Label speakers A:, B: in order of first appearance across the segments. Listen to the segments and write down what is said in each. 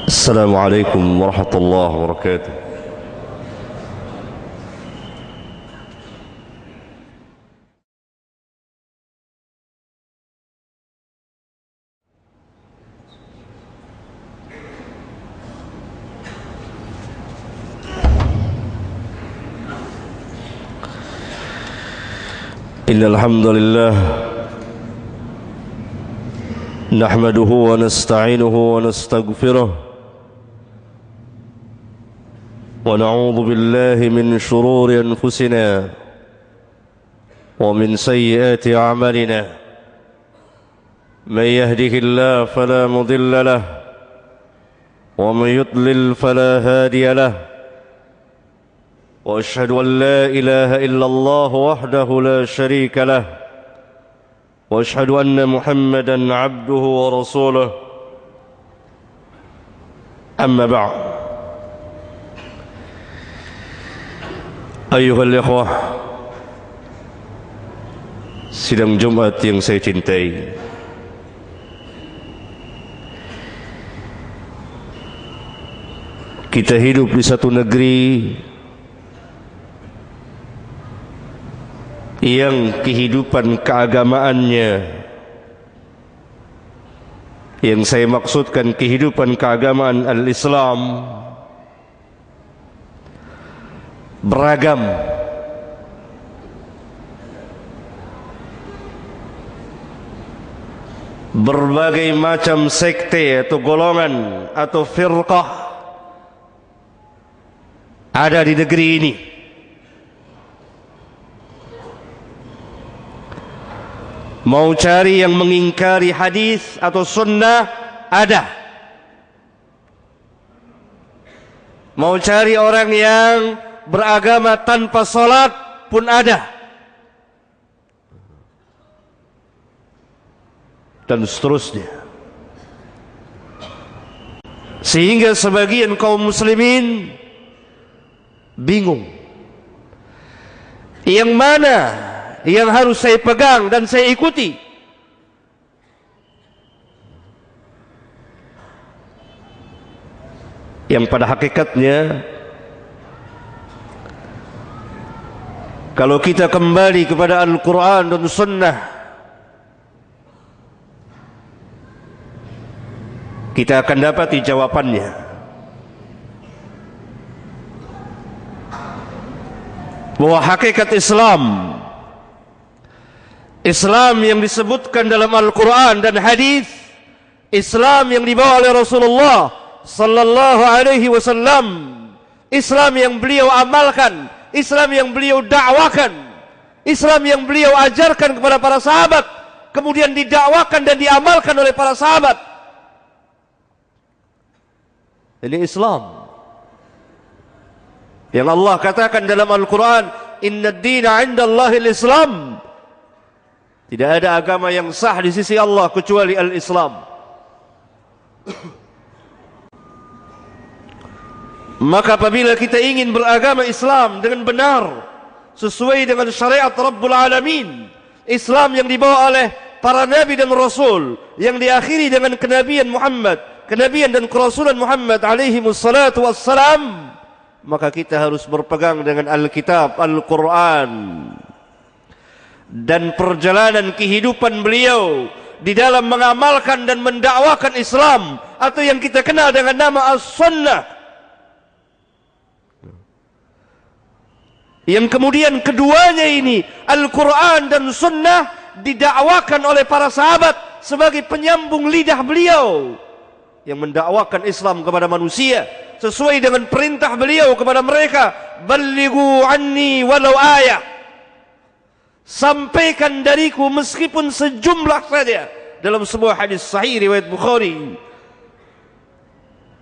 A: السلام عليكم ورحمة الله وبركاته. إن الحمد لله نحمده ونستعينه ونستغفره ونعوذ بالله من شرور أنفسنا ومن سيئات أعمالنا. من يهده الله فلا مضل له ومن يضلل فلا هادي له، وأشهد أن لا إله إلا الله وحده لا شريك له، وأشهد أن محمدا عبده ورسوله. أما بعد، أيها الإخوة, sidang Jumat yang saya cintai, kita hidup di satu negeri yang kehidupan keagamaannya, yang saya maksudkan kehidupan keagamaan al-Islam, beragam. Berbagai macam sekte atau golongan atau firqah ada di negeri ini. Mau cari yang mengingkari hadis atau sunnah, ada. Mau cari orang yang beragama tanpa salat pun ada. Dan seterusnya. Sehingga sebagian kaum muslimin bingung. Yang mana yang harus saya pegang dan saya ikuti? Yang pada hakikatnya, kalau kita kembali kepada Al-Quran dan Sunnah, kita akan dapati jawabannya. Bahwa hakikat Islam, Islam yang disebutkan dalam Al-Quran dan hadis, Islam yang dibawa oleh Rasulullah sallallahu alaihi wasallam, Islam yang beliau amalkan, Islam yang beliau dakwakan, Islam yang beliau ajarkan kepada para sahabat, kemudian didakwakan dan diamalkan oleh para sahabat. Ini Islam yang Allah katakan dalam Al-Quran, Inna ad-dina 'inda Allahil Islam. Tidak ada agama yang sah di sisi Allah kecuali al-Islam. Maka apabila kita ingin beragama Islam dengan benar, sesuai dengan syariat Rabbul Alamin, Islam yang dibawa oleh para nabi dan rasul, yang diakhiri dengan kenabian Muhammad, kenabian dan kerasulan Muhammad alaihi wassalatu wassalam, maka kita harus berpegang dengan Alkitab, Al-Quran, dan perjalanan kehidupan beliau di dalam mengamalkan dan mendakwakan Islam, atau yang kita kenal dengan nama As-Sunnah. Yang kemudian keduanya ini, Al-Quran dan Sunnah, didakwakan oleh para sahabat sebagai penyambung lidah beliau yang mendakwakan Islam kepada manusia sesuai dengan perintah beliau kepada mereka, ballighu anni walau ayah, sampaikan dariku meskipun sejumlah saja. Dalam sebuah hadis sahih riwayat Bukhari,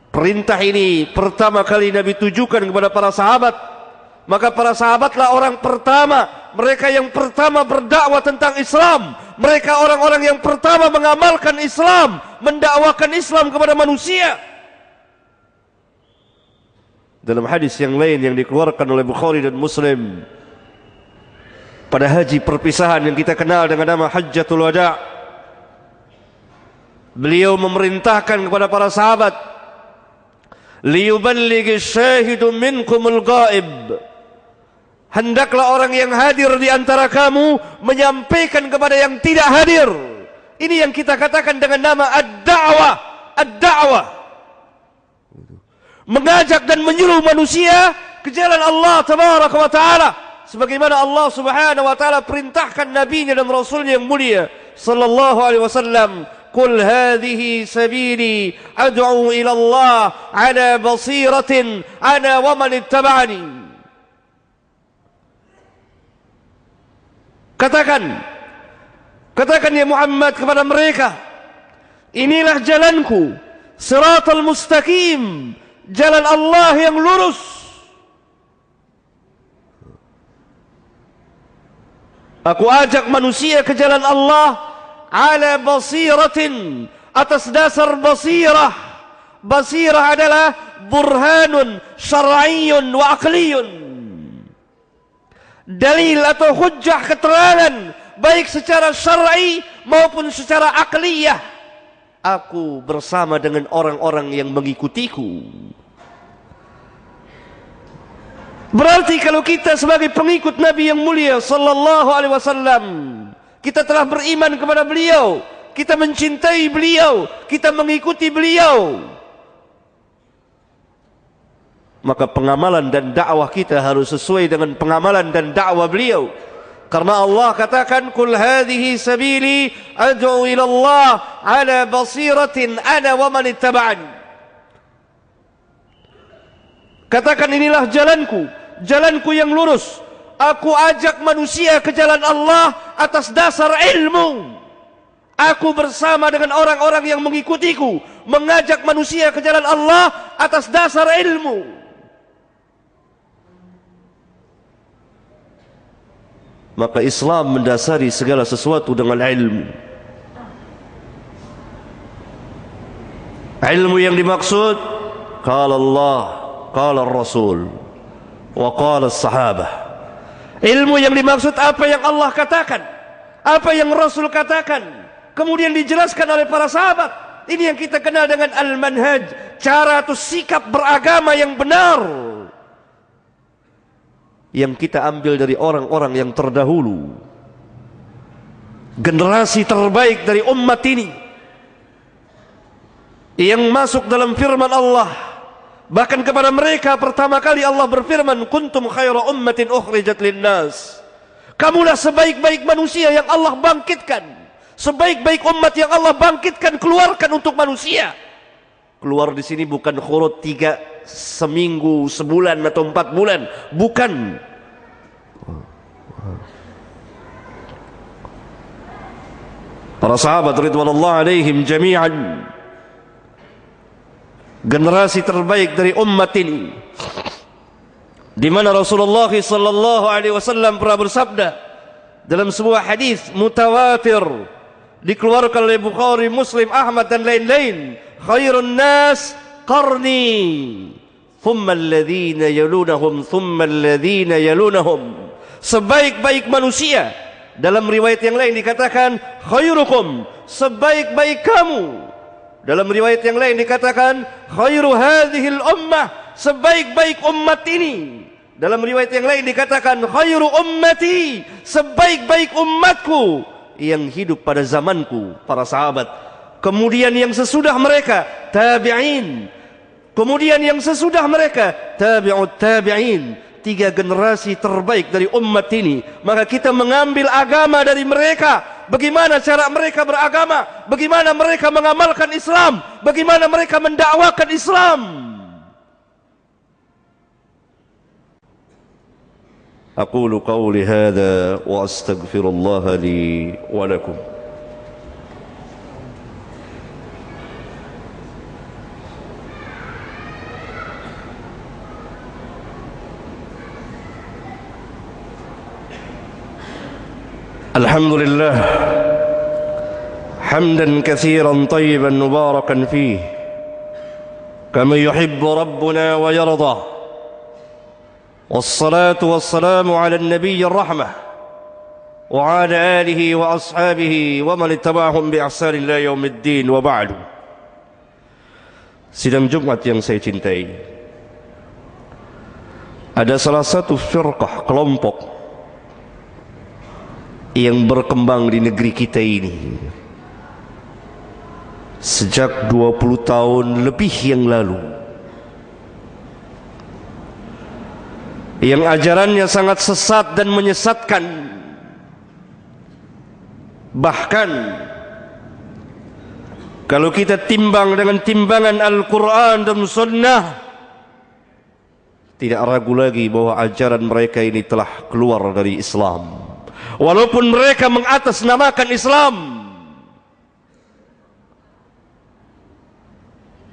A: perintah ini pertama kali Nabi tujukan kepada para sahabat. Maka para sahabatlah orang pertama, mereka yang pertama berdakwah tentang Islam, mereka orang-orang yang pertama mengamalkan Islam, mendakwakan Islam kepada manusia. Dalam hadis yang lain yang dikeluarkan oleh Bukhari dan Muslim, pada haji perpisahan yang kita kenal dengan nama Hajjatul Wada', beliau memerintahkan kepada para sahabat liyuballighi syahidu minkumul ghaib. Hendaklah orang yang hadir di antara kamu menyampaikan kepada yang tidak hadir. Ini yang kita katakan dengan nama ad-da'wah. Ad-da'wah, mengajak dan menyuruh manusia ke jalan Allah tabaraka wa ta'ala, sebagaimana Allah subhanahu wa ta'ala perintahkan nabinya dan rasulnya yang mulia sallallahu alaihi wasallam, qul hadhihi sabili ad'u ila Allah ala basiratin ana wa man ittaba'ani. Katakan ya Muhammad kepada mereka, inilah jalanku, siratal mustaqim, jalan Allah yang lurus. Aku ajak manusia ke jalan Allah ala basiratin, atas dasar basirah. Basirah adalah burhanun syar'iyyun wa aqliyun, dalil atau hujjah, keterangan baik secara syar'i maupun secara akliyah. Aku bersama dengan orang-orang yang mengikutiku. Berarti kalau kita sebagai pengikut Nabi yang mulia sallallahu alaihi wasallam, kita telah beriman kepada beliau, kita mencintai beliau, kita mengikuti beliau, maka pengamalan dan dakwah kita harus sesuai dengan pengamalan dan dakwah beliau. Karena Allah katakan, qul hadhihi sabili ad'u ila Allah ala basiratin ana wa man ittaba'ani. Katakan, inilah jalanku, jalanku yang lurus. Aku ajak manusia ke jalan Allah atas dasar ilmu. Aku bersama dengan orang-orang yang mengikutiku, mengajak manusia ke jalan Allah atas dasar ilmu. Maka Islam mendasari segala sesuatu dengan ilmu. Ilmu yang dimaksud, qala Allah, qala Rasul, wa qala sahabah. Ilmu yang dimaksud apa yang Allah katakan, apa yang Rasul katakan, kemudian dijelaskan oleh para sahabat. Ini yang kita kenal dengan al-manhaj, cara atau sikap beragama yang benar, yang kita ambil dari orang-orang yang terdahulu, generasi terbaik dari umat ini, yang masuk dalam firman Allah. Bahkan kepada mereka pertama kali Allah berfirman, kuntum khaira ummatin ukhrijat linnas. Kamulah sebaik-baik manusia yang Allah bangkitkan, sebaik-baik umat yang Allah bangkitkan, keluarkan untuk manusia. Keluar di sini bukan khurut 3 seminggu, sebulan atau 4 bulan, bukan. Para sahabat ridwanullah alaihim jami'an, generasi terbaik dari umat ini, di mana Rasulullah sallallahu alaihi wasallam pernah bersabda dalam sebuah hadis mutawatir, dikeluarkan oleh Bukhari, Muslim, Ahmad dan lain-lain, khairun nas qarni, thumma alladhina yalunahum, thumma alladhina yalunahum. Sebaik-baik manusia, dalam riwayat yang lain dikatakan khairukum, sebaik-baik kamu. Dalam riwayat yang lain dikatakan khairu hadhil ummah, sebaik-baik umat ini. Dalam riwayat yang lain dikatakan khairu ummati, sebaik-baik umatku yang hidup pada zamanku, para sahabat. Kemudian yang sesudah mereka tabi'in, kemudian yang sesudah mereka tabi'ut tabi'in. 3 generasi terbaik dari umat ini. Maka kita mengambil agama dari mereka. Bagaimana cara mereka beragama, bagaimana mereka mengamalkan Islam, bagaimana mereka mendakwakan Islam. Aqulu qawli hadha wa astaghfirullah li wa lakum. الحمد لله حمدا كثيرا طيبا مباركا فيه كما يحب ربنا ويرضى، والصلاة والسلام على النبي الرحمة وعلى آله وأصحابه ومن اتبعهم بإحسان إلى يوم الدين، وبعد. Sidang Jumat yang saya cintai, ada salah satu firqah, kelompok yang berkembang di negeri kita ini sejak 20 tahun lebih yang lalu, yang ajarannya sangat sesat dan menyesatkan. Bahkan kalau kita timbang dengan timbangan Al-Quran dan Sunnah, tidak ragu lagi bahwa ajaran mereka ini telah keluar dari Islam. Walaupun mereka mengatasnamakan Islam,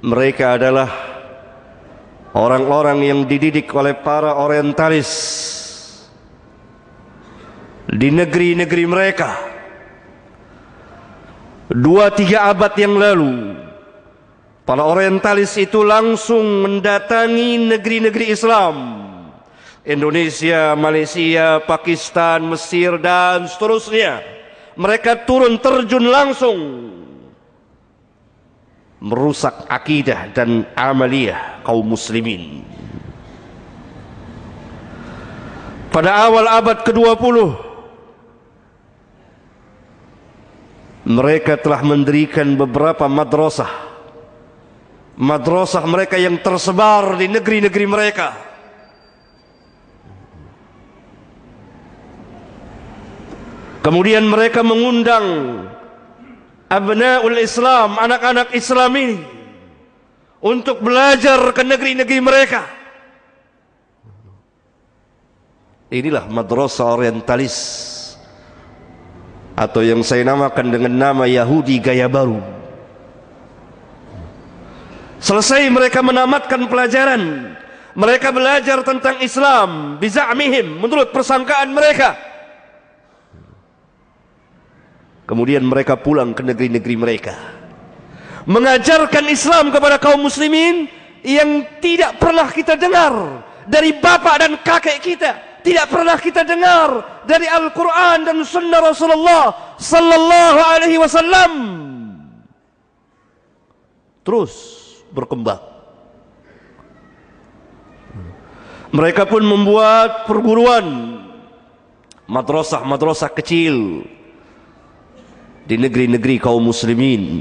A: mereka adalah orang-orang yang dididik oleh para orientalis di negeri-negeri mereka. 2-3 abad yang lalu, para orientalis itu langsung mendatangi negeri-negeri Islam, Indonesia, Malaysia, Pakistan, Mesir, dan seterusnya. Mereka turun terjun langsung merusak akidah dan amaliyah kaum muslimin. Pada awal abad ke-20, mereka telah mendirikan beberapa madrasah mereka yang tersebar di negeri-negeri mereka. Kemudian mereka mengundang abnaul Islam, anak-anak Islam ini, untuk belajar ke negeri-negeri mereka. Inilah madrasah orientalis, atau yang saya namakan dengan nama Yahudi gaya baru. Selesai mereka menamatkan pelajaran, mereka belajar tentang Islam biza'mihim, menurut persangkaan mereka. Kemudian mereka pulang ke negeri-negeri mereka, mengajarkan Islam kepada kaum muslimin yang tidak pernah kita dengar dari bapak dan kakek kita, tidak pernah kita dengar dari Al-Quran dan Sunnah Rasulullah Sallallahu Alaihi Wasallam. Terus berkembang. Mereka pun membuat perguruan, madrasah-madrasah kecil di negeri-negeri kaum muslimin.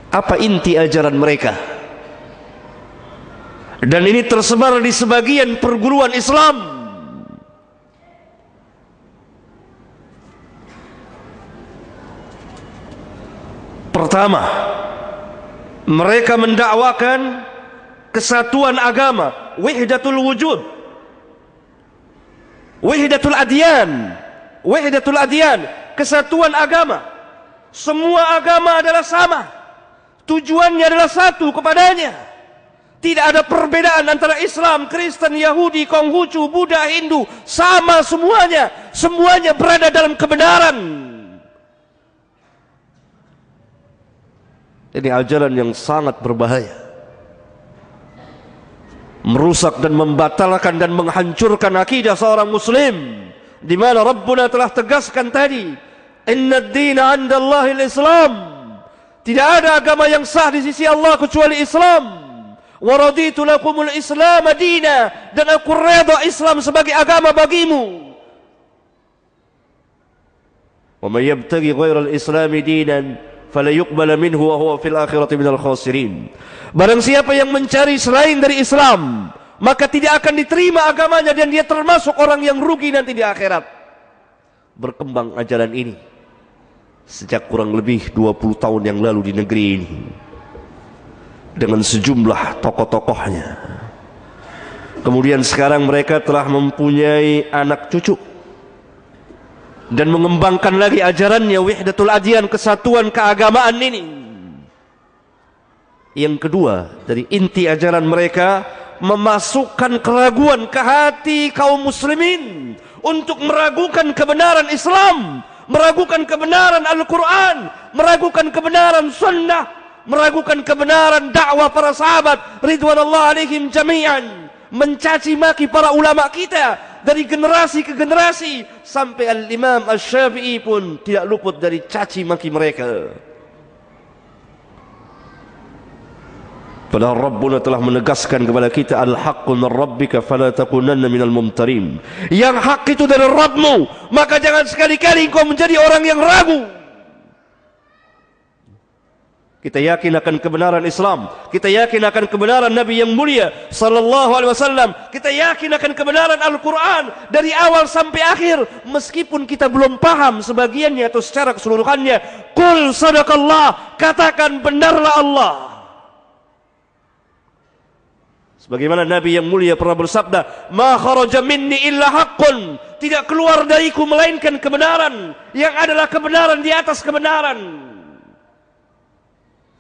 A: Apa inti ajaran mereka? Dan ini tersebar di sebagian perguruan Islam. Pertama, mereka mendakwakan kesatuan agama, wahdatul wujud, wahdatul adyan, kesatuan agama. Semua agama adalah sama, tujuannya adalah satu kepadanya. Tidak ada perbedaan antara Islam, Kristen, Yahudi, Konghucu, Buddha, Hindu. Sama semuanya. Semuanya berada dalam kebenaran. Ini ajaran yang sangat berbahaya, merusak dan membatalkan dan menghancurkan akidah seorang muslim, di mana Rabbuna telah tegaskan tadi, Inna ad-dina 'inda Allahil Islam. Tidak ada agama yang sah di sisi Allah kecuali Islam. Wa raditu lakumul Islam dina, dan aku redha Islam sebagai agama bagimu. Wa may yabtaghi ghairal Islami dinan fala yuqbala minhu wa huwa fil akhirati minal khasirin. Barang siapa yang mencari selain dari Islam, maka tidak akan diterima agamanya dan dia termasuk orang yang rugi nanti di akhirat. Berkembang ajaran ini sejak kurang lebih 20 tahun yang lalu di negeri ini, dengan sejumlah tokoh-tokohnya. Kemudian sekarang mereka telah mempunyai anak cucu dan mengembangkan lagi ajarannya, wahdatul adyan, kesatuan keagamaan ini. Yang kedua, dari inti ajaran mereka, memasukkan keraguan ke hati kaum muslimin untuk meragukan kebenaran Islam, meragukan kebenaran Al-Quran, meragukan kebenaran Sunnah, meragukan kebenaran dakwah para sahabat ridwanullah alaihim jami'an, mencaci maki para ulama kita dari generasi ke generasi, sampai Al-Imam Asy-Syafi'i pun tidak luput dari caci maki mereka. Padahal Rabbuna telah menegaskan kepada kita, al-haqqu min rabbika fala takunanna minal mumtarin. Yang hak itu dari Rabbmu, maka jangan sekali-kali engkau menjadi orang yang ragu. Kita yakin akan kebenaran Islam, kita yakin akan kebenaran Nabi yang mulia sallallahu alaihi wasallam, kita yakin akan kebenaran Al-Qur'an dari awal sampai akhir, meskipun kita belum paham sebagiannya atau secara keseluruhannya. Qul sadaqallah, katakan benarlah Allah. Sebagaimana Nabi yang mulia pernah bersabda, ma kharaja minni illa haqqun, tidak keluar dariku melainkan kebenaran, yang adalah kebenaran di atas kebenaran.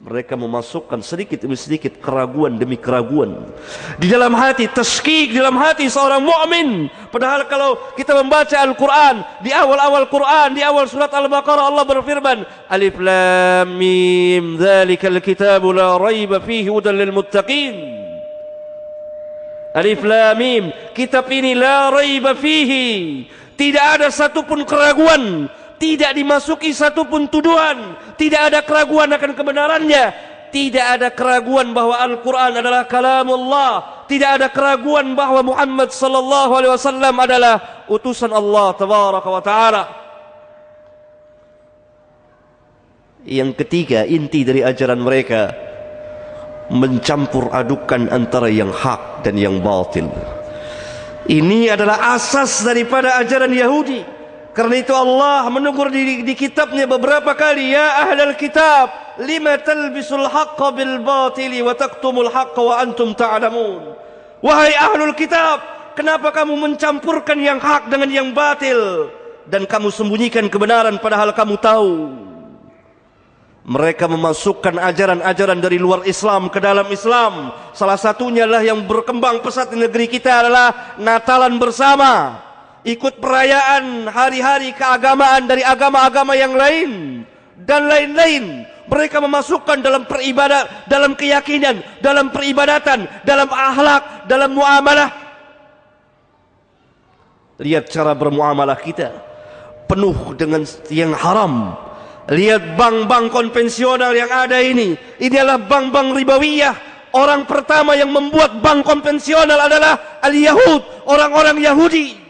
A: Mereka memasukkan sedikit demi sedikit keraguan demi keraguan di dalam hati, tashkik di dalam hati seorang mukmin. Padahal kalau kita membaca Al-Quran, di awal-awal Quran, di awal surat Al-Baqarah, Allah berfirman, Alif Lam Mim, dzalikal kitabu la raiba fihi hudan lil muttaqin. Alif Lam Mim, kitab ini la raiba fihi, tidak ada satupun keraguan, tidak dimasuki satupun tuduhan, tidak ada keraguan akan kebenarannya, tidak ada keraguan bahwa Al-Quran adalah kalamullah, tidak ada keraguan bahwa Muhammad sallallahu alaihi wasallam adalah utusan Allah tabaraka wa taala. Yang ketiga, inti dari ajaran mereka mencampur adukan antara yang hak dan yang batil. Ini adalah asas daripada ajaran Yahudi. Karena itu Allah menegur di kitabnya beberapa kali, ya ahlal kitab, lima talbisul haqqa bil batili wa taktumul haqqa wa antum ta'lamun. Wahai ahlul kitab, kenapa kamu mencampurkan yang hak dengan yang batil dan kamu sembunyikan kebenaran padahal kamu tahu? Mereka memasukkan ajaran-ajaran dari luar Islam ke dalam Islam. Salah satunya lah yang berkembang pesat di negeri kita adalah Natalan bersama, ikut perayaan hari-hari keagamaan dari agama-agama yang lain dan lain-lain. Mereka memasukkan dalam peribadat, dalam keyakinan, dalam peribadatan, dalam akhlak, dalam muamalah. Lihat cara bermuamalah kita, penuh dengan yang haram. Lihat bank-bank konvensional yang ada ini adalah bank-bank ribawiyah. Orang pertama yang membuat bank konvensional adalah al-Yahud, orang-orang Yahudi.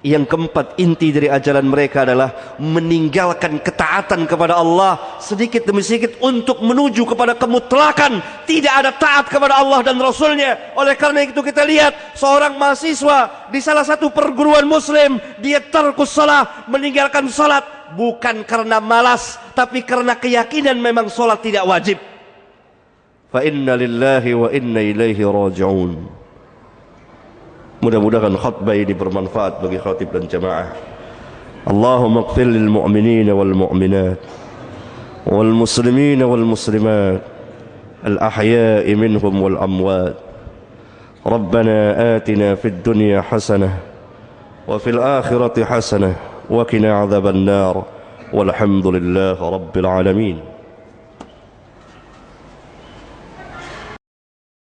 A: Yang keempat, inti dari ajaran mereka adalah meninggalkan ketaatan kepada Allah sedikit demi sedikit untuk menuju kepada kemutlakan. Tidak ada taat kepada Allah dan Rasulnya. Oleh karena itu kita lihat seorang mahasiswa di salah satu perguruan muslim, dia tarkus salat, meninggalkan salat bukan karena malas, tapi karena keyakinan memang salat tidak wajib. Fa inna lillahi wa inna ilaihi raji'un. Mudah-mudahan khutbah ini bermanfaat bagi khatib dan jamaah. Allahumma ighfir lil mu'minin wal mu'minat wal muslimin wal muslimat al ahya'i minhum wal amwat. Rabbana atina fid dunya hasanah wa fil akhirati hasanah wa qina adzaban nar. Walhamdulillahi rabbil alamin.